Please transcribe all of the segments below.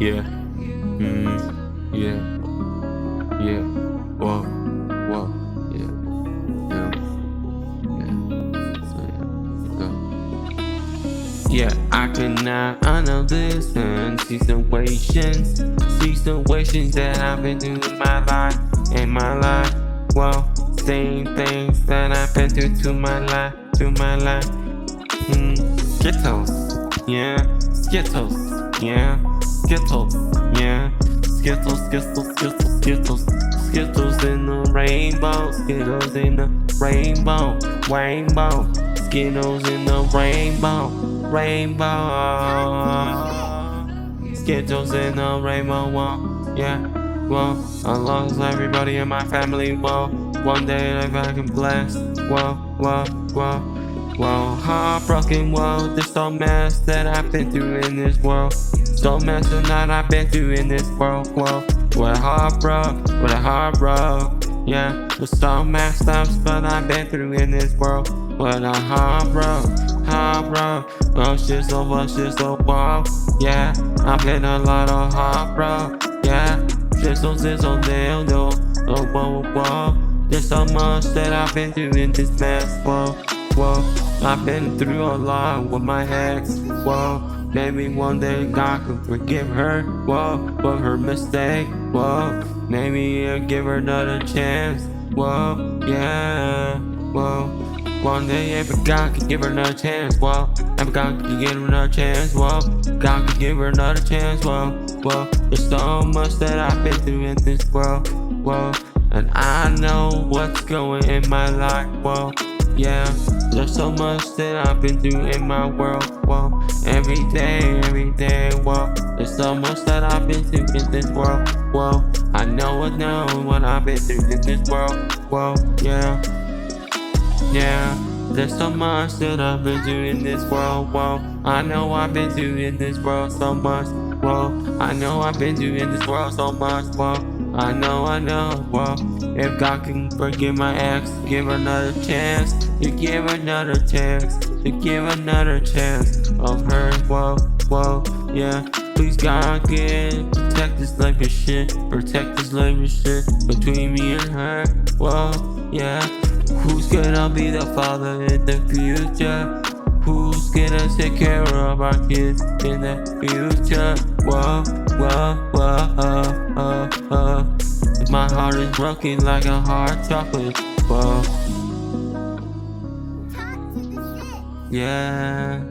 Yeah. Yeah. Yeah. Whoa. Whoa. Yeah. Yeah. Yeah. So yeah. Yeah, I cannot understand situations that I've been through in my life. Well, same things that I've been through to my life. Skittles, yeah, Skittles, yeah, Skittles, yeah, Skittles in the rainbow, Skittles in the rainbow, rainbow, Skittles in the rainbow, Skittles in the rainbow, well, yeah, well, as long as everybody in my family, well, one day if I can bless, well, heartbroken world, there's so much that I've been through in this world. So much that I've been through in this world, with a heart broke, yeah. There's so much stuff that I've been through in this world, with a heart broke. Oh shit, so wow, yeah. I've been a lot of heart broke, yeah. Shit, so dildo, oh whoa. There's so much that I've been through in this mess, whoa. I've been through a lot with my ex, whoa. Maybe one day God can forgive her, whoa, for her mistake, whoa. Maybe I'll give her another chance, whoa, yeah, whoa. One day if God could give her another chance, whoa. If God could give her another chance, whoa. God could give her another chance, whoa. There's so much that I've been through in this world, whoa. And I know what's going in my life, whoa. Yeah, there's so much that I've been through in my world, whoa. Every day, whoa. There's so much that I've been through in this world, whoa. I know what I've been through in this world, whoa. Yeah, there's so much that I've been through in this world, whoa. I know I've been through in this world so much, whoa. I know I've been through in this world so much, whoa. I know, whoa. If God can forgive my ex, give her another chance. You give her another chance. You give another chance of her, whoa, yeah. Please God can protect this life and shit. Protect this life and shit between me and her, whoa, yeah. Who's gonna be the father in the future? Who's gonna take care of our kids in the future? Whoa. My heart is broken like a hard chocolate. Whoa. Yeah.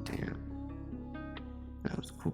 Damn. That was cool.